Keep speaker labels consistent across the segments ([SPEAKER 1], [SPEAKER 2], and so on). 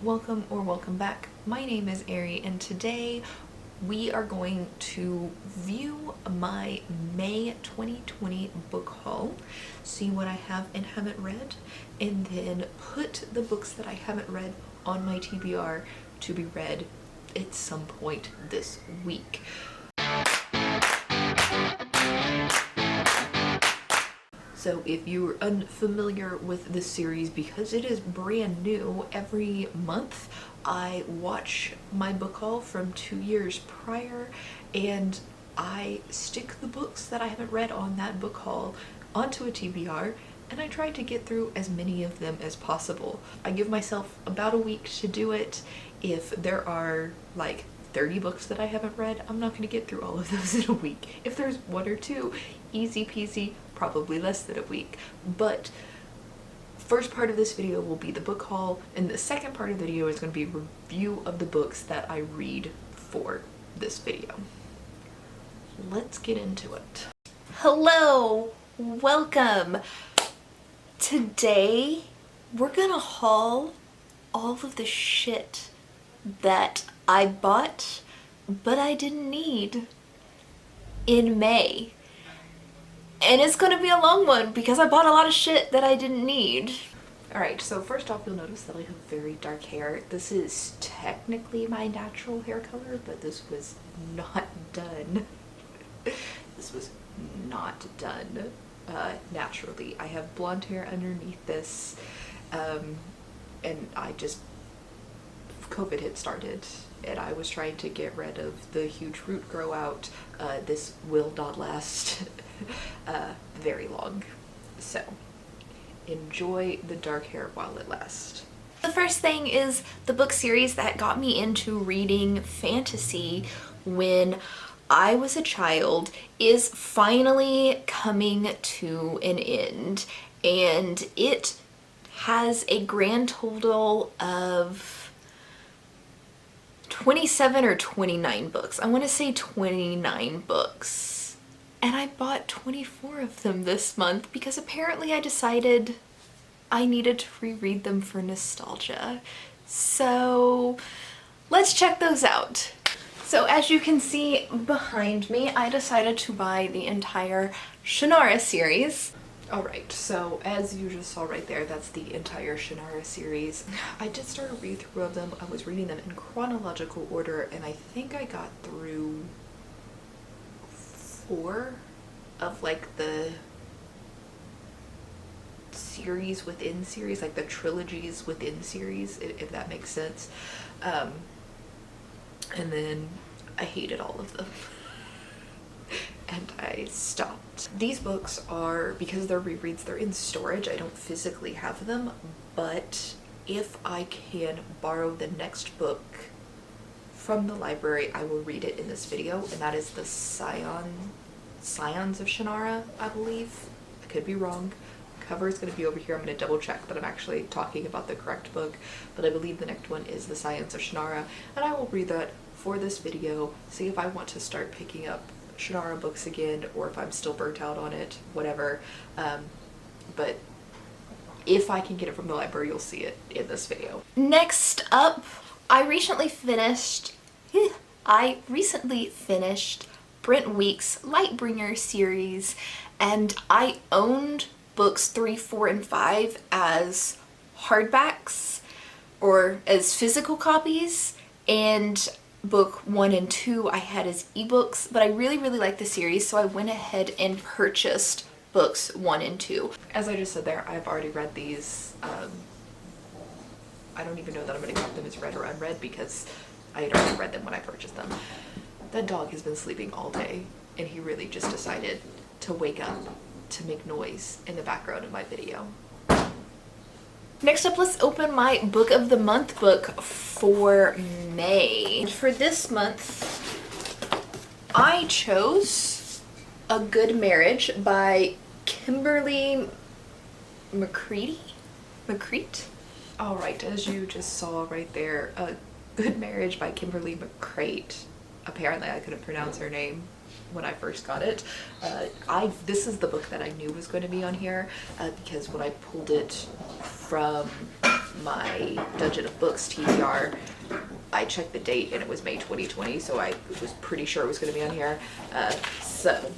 [SPEAKER 1] welcome or welcome back. My name is Erin and today we are going to view my May 2020 book haul, see what I have and haven't read, and then put the books that I haven't read on my TBR to be read at some point this week. So if you're unfamiliar with this series, because it is brand new, every month I watch my book haul from 2 years prior and I stick the books that I haven't read on that book haul onto a TBR and I try to get through as many of them as possible. I give myself about a week to do it. If there are like 30 books that I haven't read, I'm not going to get through all of those in a week. If there's one or two, easy peasy, probably less than a week. But first part of this video will be the book haul, and the second part of the video is going to be a review of the books that I read for this video. Let's get into it. Hello, welcome. Today we're gonna haul all of the shit that I bought but I didn't need in May. And it's gonna be a long one because I bought a lot of shit that I didn't need. Alright, so first off, you'll notice that I have very dark hair. This is technically my natural hair color, but this was not done. This was not done naturally. I have blonde hair underneath this, and COVID had started and I was trying to get rid of the huge root grow out. This will not last very long, so enjoy the dark hair while it lasts. The first thing is the book series that got me into reading fantasy when I was a child is finally coming to an end, and it has a grand total of 27 or 29 books. I want to say 29 books. And I bought 24 of them this month because apparently I decided I needed to reread them for nostalgia. So let's check those out. So as you can see behind me, I decided to buy the entire Shinara series. Alright, so as you just saw right there, that's the entire Shinara series. I did start a read through of them. I was reading them in chronological order and I think I got through 4 of like the series within series, like the trilogies within series, if that makes sense. And then I hated all of them. And I stopped. These books are, because they're rereads, they're in storage. I don't physically have them, but if I can borrow the next book from the library, I will read it in this video, and that is the Scions of Shinara, I believe. I could be wrong. Cover is going to be over here. I'm going to double check that I'm actually talking about the correct book, but I believe the next one is the Scions of Shinara, and I will read that for this video, see if I want to start picking up Shinara books again or if I'm still burnt out on it, whatever. But if I can get it from the library, you'll see it in this video. Next up, I recently finished Brent Week's Lightbringer series, and I owned books 3, 4, and 5 as hardbacks or as physical copies, and book 1 and 2 I had as ebooks, but I really like the series, so I went ahead and purchased books 1 and 2. As I just said there, I've already read these. I don't even know that I'm going to count them as read or unread because I had already read them when I purchased them. That dog has been sleeping all day and he really just decided to wake up to make noise in the background of my video. Next up, let's open my book of the month book for May. For this month, I chose A Good Marriage by Kimberly Mcgrath? Alright, as you just saw right there, A Good Marriage by Kimberly Mcgrath. Apparently I couldn't pronounce her name when I first got it. This is the book that I knew was going to be on here because when I pulled it from my Dungeon of Books TBR, I checked the date and it was May 2020, so I was pretty sure it was going to be on here. So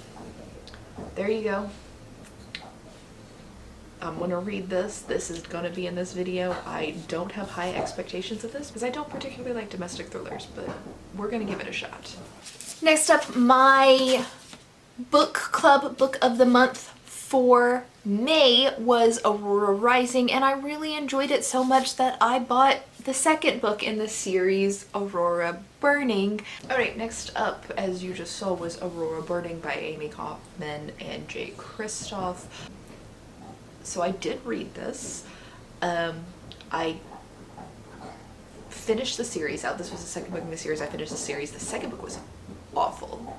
[SPEAKER 1] there you go. I'm gonna read this. This is gonna be in this video. I don't have high expectations of this because I don't particularly like domestic thrillers, but we're gonna give it a shot. Next up, my book club book of the month for May was Aurora Rising, and I really enjoyed it so much that I bought the second book in the series, Aurora Burning. Alright, next up, as you just saw, was Aurora Burning by Amy Kaufman and Jay Kristoff. So I did read this. I finished the series out. This was the second book in the series. I finished the series. The second book was awful.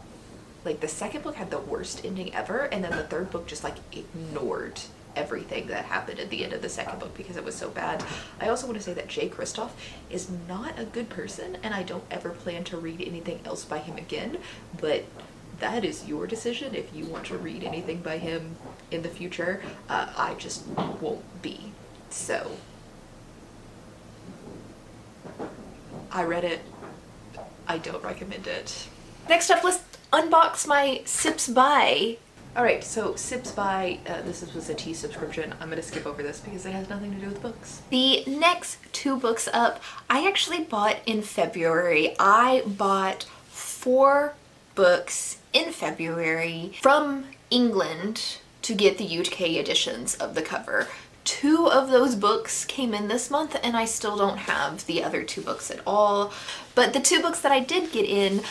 [SPEAKER 1] Like, the second book had the worst ending ever, and then the third book just like ignored everything that happened at the end of the second book because it was so bad. I also want to say that Jay Kristoff is not a good person, and I don't ever plan to read anything else by him again, but that is your decision if you want to read anything by him in the future. I just won't be. So I read it. I don't recommend it. Next up, let's unbox my Sips By. Alright, so Sips By, this was a tea subscription. I'm gonna skip over this because it has nothing to do with books. The next two books up, I actually bought in February. I bought 4 books in February from England to get the UK editions of the cover. 2 of those books came in this month, and I still don't have the other 2 books at all. But the 2 books that I did get in,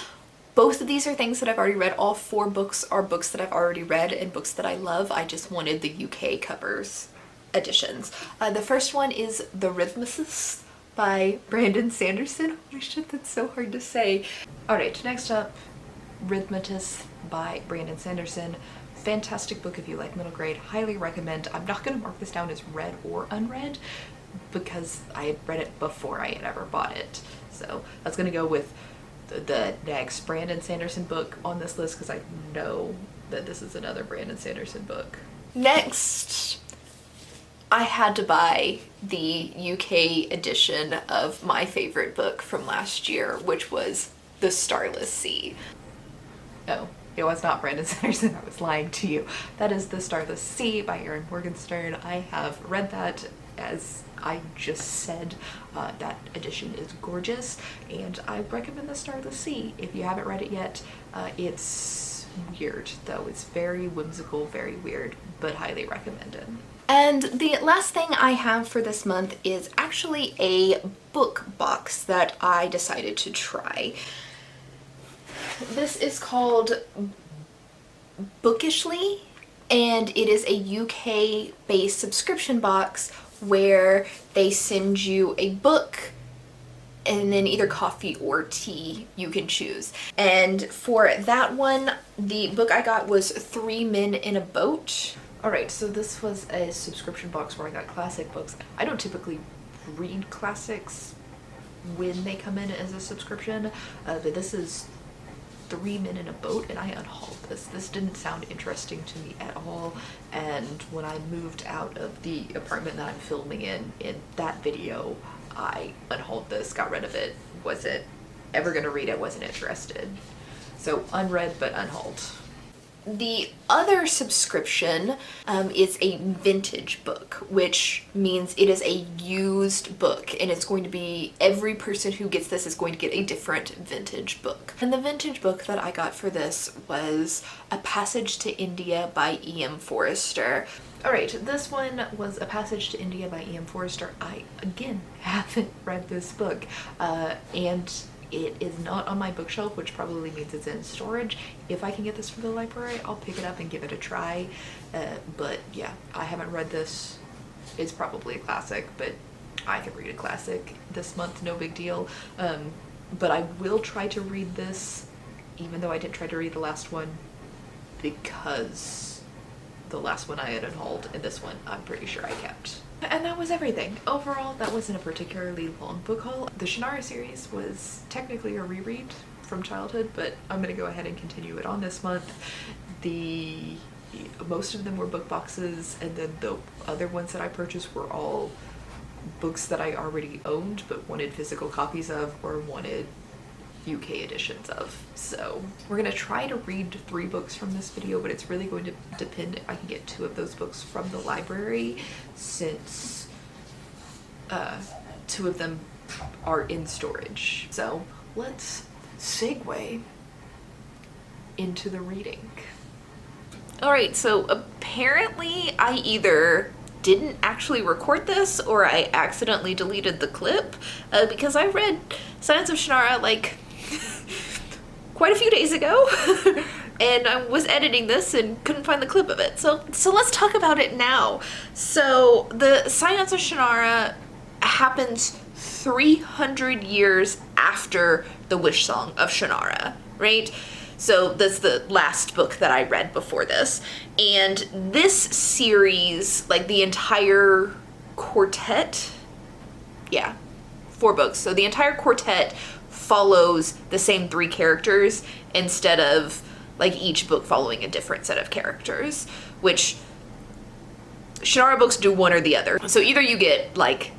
[SPEAKER 1] both of these are things that I've already read. All 4 books are books that I've already read and books that I love. I just wanted the UK covers editions. The first one is The Rhythmicist by Brandon Sanderson. Holy shit, that's so hard to say. Alright, next up, Rhythmicist by Brandon Sanderson. Fantastic book if you like middle grade. Highly recommend. I'm not going to mark this down as read or unread because I had read it before I had ever bought it. So that's going to go with the next Brandon Sanderson book on this list because I know that this is another Brandon Sanderson book. Next, I had to buy the UK edition of my favorite book from last year, which was The Starless Sea. No, it was not Brandon Sanderson. I was lying to you. That is The Starless Sea by Erin Morgenstern. I have read that, as I just said. That edition is gorgeous, and I recommend The Starless Sea. If you haven't read it yet, it's weird, though. It's very whimsical, very weird, but highly recommended. And the last thing I have for this month is actually a book box that I decided to try. This is called Bookishly, and it is a UK-based subscription box where they send you a book and then either coffee or tea you can choose. And for that one, the book I got was 3 Men in a Boat. Alright, so this was a subscription box where I got classic books. I don't typically read classics when they come in as a subscription, but this is 3 Men in a Boat, and I unhauled this. This didn't sound interesting to me at all, and when I moved out of the apartment that I'm filming in that video, I unhauled this, got rid of it, wasn't ever gonna read it, wasn't interested. So unread but unhauled. The other subscription is a vintage book, which means it is a used book, and it's going to be, every person who gets this is going to get a different vintage book. And the vintage book that I got for this was A Passage to India by E.M. Forrester. Alright, this one was A Passage to India by E.M. Forrester. I, again, haven't read this book, and it is not on my bookshelf, which probably means it's in storage. If I can get this from the library, I'll pick it up and give it a try. But yeah, I haven't read this. It's probably a classic, but I can read a classic this month, no big deal. But I will try to read this, even though I didn't try to read the last one, because the last one I had unhauled, and this one I'm pretty sure I kept. And that was everything. Overall, that wasn't a particularly long book haul. The Shinara series was technically a reread, from childhood, but I'm gonna go ahead and continue it on this month. Most of them were book boxes, and then the other ones that I purchased were all books that I already owned but wanted physical copies of or wanted UK editions of. So we're gonna try to read 3 books from this video, but it's really going to depend if I can get 2 of those books from the library, since 2 of them are in storage. So let's segue into the reading. Alright, so apparently I either didn't actually record this or I accidentally deleted the clip, because I read Silence of Shinara like quite a few days ago and I was editing this and couldn't find the clip of it. So let's talk about it now. So the Silence of Shinara happens 300 years after the Wish Song of Shinara, right? So that's the last book that I read before this. And this series, like the entire quartet, 4 books. So the entire quartet follows the same 3 characters instead of like each book following a different set of characters, which Shinara books do one or the other. So either you get like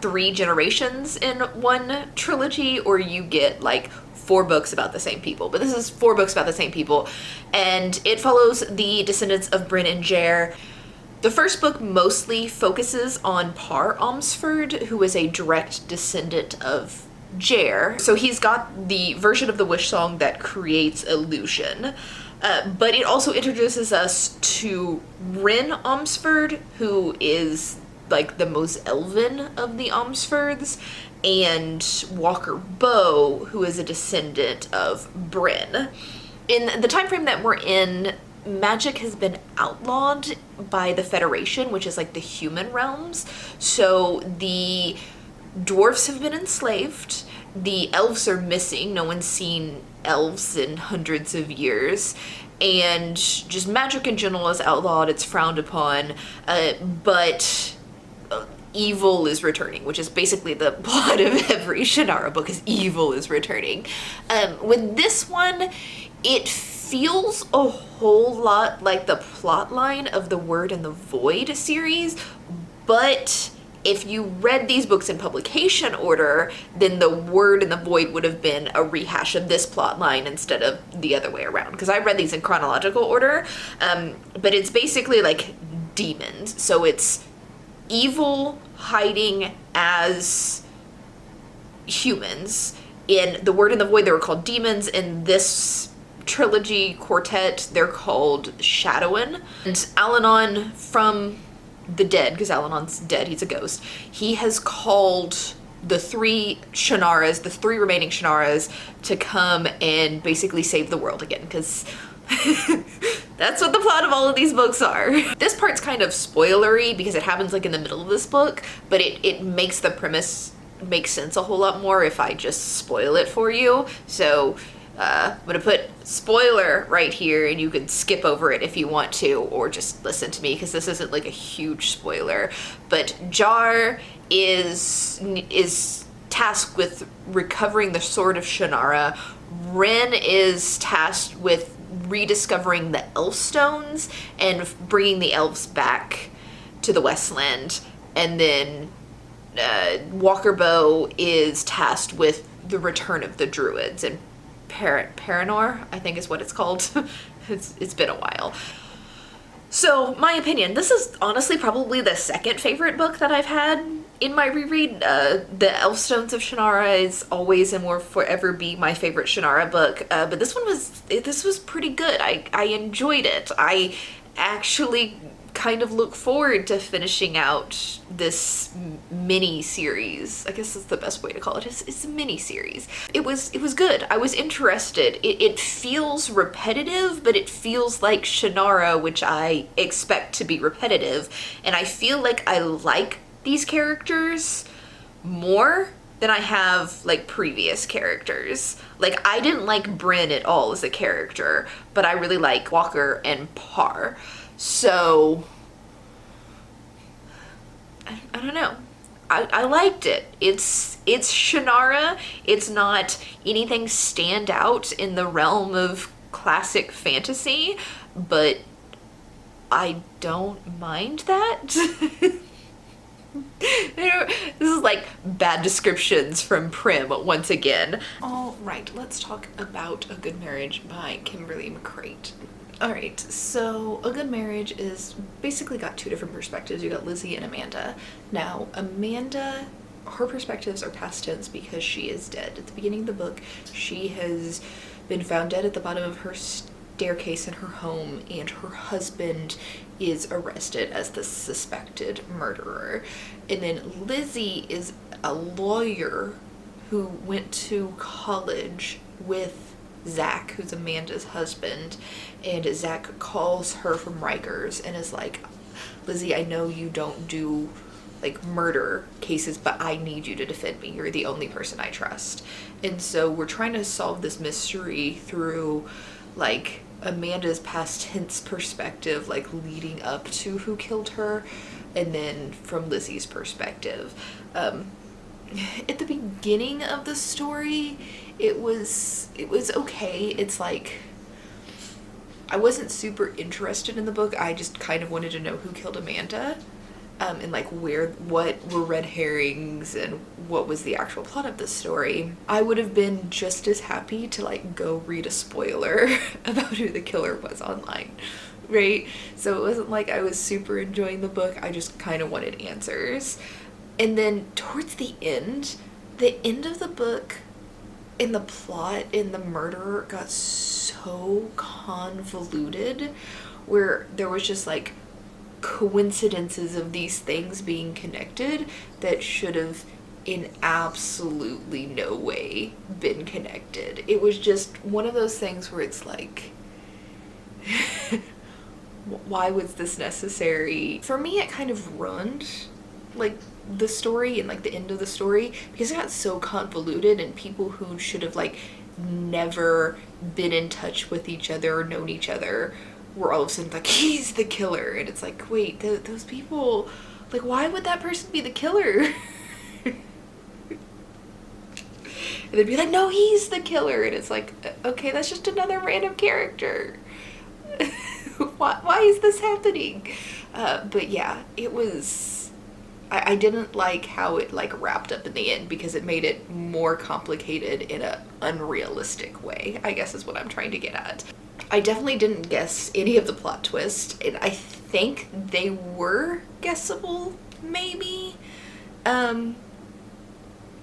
[SPEAKER 1] 3 generations in one trilogy, or you get like 4 books about the same people. But this is 4 books about the same people, and it follows the descendants of Bryn and Jer. The first book mostly focuses on Par Omsford, who is a direct descendant of Jer. So he's got the version of the Wish Song that creates illusion. But it also introduces us to Rin Omsford, who is like the most elven of the Omsfords, and Walker Bow, who is a descendant of Bryn. In the time frame that we're in, magic has been outlawed by the Federation, which is like the human realms. So the dwarfs have been enslaved. The elves are missing. No one's seen elves in hundreds of years. And just magic in general is outlawed. It's frowned upon. But evil is returning, which is basically the plot of every Shinara book, is evil is returning. With this one, it feels a whole lot like the plotline of the Word and the Void series, but if you read these books in publication order, then the Word and the Void would have been a rehash of this plotline instead of the other way around, because I read these in chronological order, but it's basically like demons. So it's evil hiding as humans. In the Word and the Void, they were called demons. In this trilogy quartet, they're called Shadowin. And Alanon from the dead, because Alanon's dead, he's a ghost, he has called the 3 Shinaras, the 3 remaining Shinaras, to come and basically save the world again, because that's what the plot of all of these books are. This part's kind of spoilery because it happens like in the middle of this book, but it makes the premise make sense a whole lot more if I just spoil it for you. So I'm gonna put spoiler right here, and you can skip over it if you want to, or just listen to me, because this isn't like a huge spoiler. But Jar is tasked with recovering the Sword of Shinara. Rin is tasked with rediscovering the elf stones and bringing the elves back to the Westland. And then Walker Bow is tasked with the return of the druids, and Paranor, I think is what it's called. It's been a while. So, my opinion, this is honestly probably the second favorite book that I've had in my reread. The Elfstones of Shinara is always and will forever be my favorite Shinara book, but this was pretty good. I enjoyed it. I actually kind of look forward to finishing out this mini series. I guess that's the best way to call it. It's a mini series. It was good. I was interested. It feels repetitive, but it feels like Shinara, which I expect to be repetitive, and I feel like I like these characters more than I have like previous characters. Like, I didn't like Bryn at all as a character, but I really like Walker and Par. So, I don't know. I liked it. It's Shinara. It's not anything stand out in the realm of classic fantasy, but I don't mind that. This is like bad descriptions from Prim once again. All right, let's talk about A Good Marriage by Kimberly Mcgrath. All right, so A Good Marriage is basically got two different perspectives. You got Lizzie and Amanda. Now, Amanda, her perspectives are past tense because she is dead. At the beginning of the book, she has been found dead at the bottom of her staircase in her home, and her husband is arrested as the suspected murderer. And then Lizzie is a lawyer who went to college with Zach, who's Amanda's husband, and Zach calls her from Rikers and is like, Lizzie, I know you don't do like murder cases, but I need you to defend me. You're the only person I trust. And so we're trying to solve this mystery through like Amanda's past tense perspective, like leading up to who killed her, and then from Lizzie's perspective. At the beginning of the story, it was okay. It's like, I wasn't super interested in the book. I just kind of wanted to know who killed Amanda, and like what were red herrings and what was the actual plot of the story. I would have been just as happy to like go read a spoiler about who the killer was online, right? So it wasn't like I was super enjoying the book. I just kind of wanted answers. And then towards the end of the book, and the plot and the murder got so convoluted, where there was just like coincidences of these things being connected that should have in absolutely no way been connected. It was just one of those things where it's like, why was this necessary? For me, it kind of ruined like the story and like the end of the story, because it got so convoluted, and people who should have like never been in touch with each other or known each other were all of a sudden like, he's the killer. And it's like, wait, those people, like, why would that person be the killer? And they'd be like, no, he's the killer. And it's like, okay, that's just another random character. Why is this happening? But yeah, it was, I didn't like how it like wrapped up in the end, because it made it more complicated in a unrealistic way, I guess is what I'm trying to get at. I definitely didn't guess any of the plot twists, and I think they were guessable, maybe.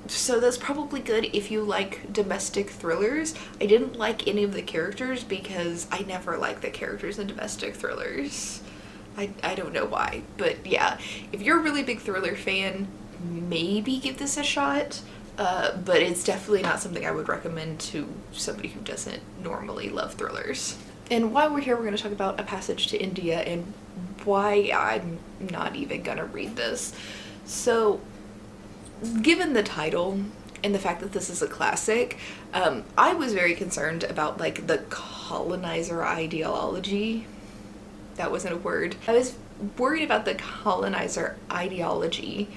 [SPEAKER 1] So that's probably good if you like domestic thrillers. I didn't like any of the characters because I never like the characters in domestic thrillers. I don't know why, but yeah, if you're a really big thriller fan, maybe give this a shot. But it's definitely not something I would recommend to somebody who doesn't normally love thrillers. And while we're here, we're going to talk about A Passage to India and why I'm not even going to read this. So, given the title and the fact that this is a classic, I was very concerned about like the colonizer ideology. That wasn't a word. I was worried about the colonizer ideology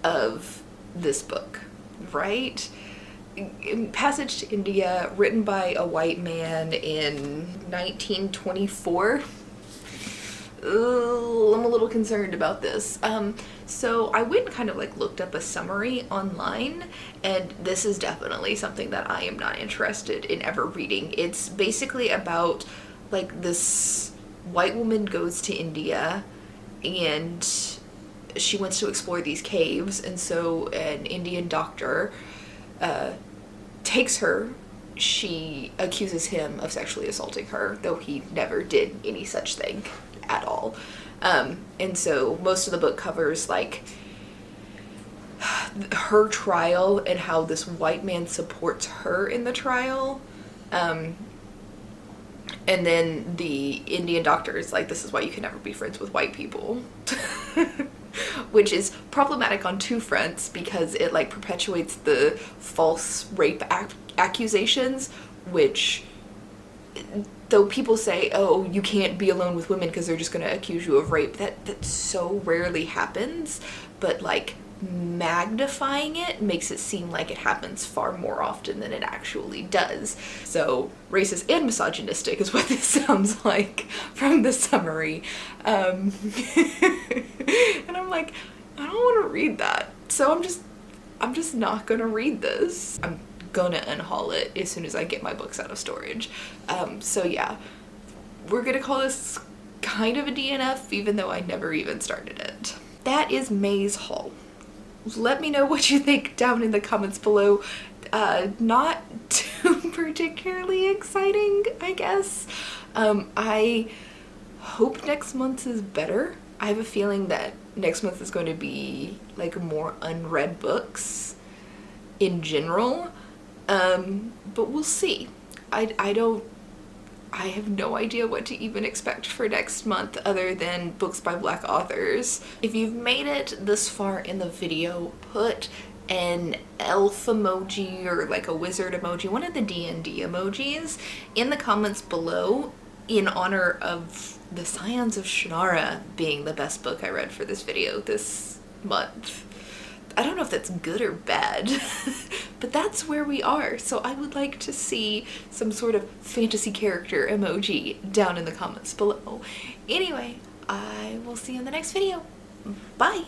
[SPEAKER 1] of this book, right? Passage to India, written by a white man in 1924. Ooh, I'm a little concerned about this. So I went and kind of like looked up a summary online, and this is definitely something that I am not interested in ever reading. It's basically about like this white woman goes to India and she wants to explore these caves, and so an Indian doctor takes her. She accuses him of sexually assaulting her, though he never did any such thing at all. And so most of the book covers like her trial and how this white man supports her in the trial. And then the Indian doctor is like, this is why you can never be friends with white people. Which is problematic on two fronts, because it like perpetuates the false rape accusations, which, though people say, oh, you can't be alone with women because they're just going to accuse you of rape, that so rarely happens. But like magnifying it makes it seem like it happens far more often than it actually does. So racist and misogynistic is what this sounds like from the summary. And I'm like, I don't want to read that. So I'm just not gonna read this. I'm gonna unhaul it as soon as I get my books out of storage. So yeah, we're gonna call this kind of a DNF, even though I never even started it. That is May's haul. Let me know what you think down in the comments below. Not too particularly exciting, I guess. I hope next month is better. I have a feeling that next month is going to be like more unread books in general. But we'll see. I have no idea what to even expect for next month other than books by Black authors. If you've made it this far in the video, put an elf emoji or like a wizard emoji, one of the D&D emojis, in the comments below in honor of The Scions of Shannara being the best book I read for this video this month. I don't know if that's good or bad, but that's where we are. So I would like to see some sort of fantasy character emoji down in the comments below. Anyway, I will see you in the next video. Bye!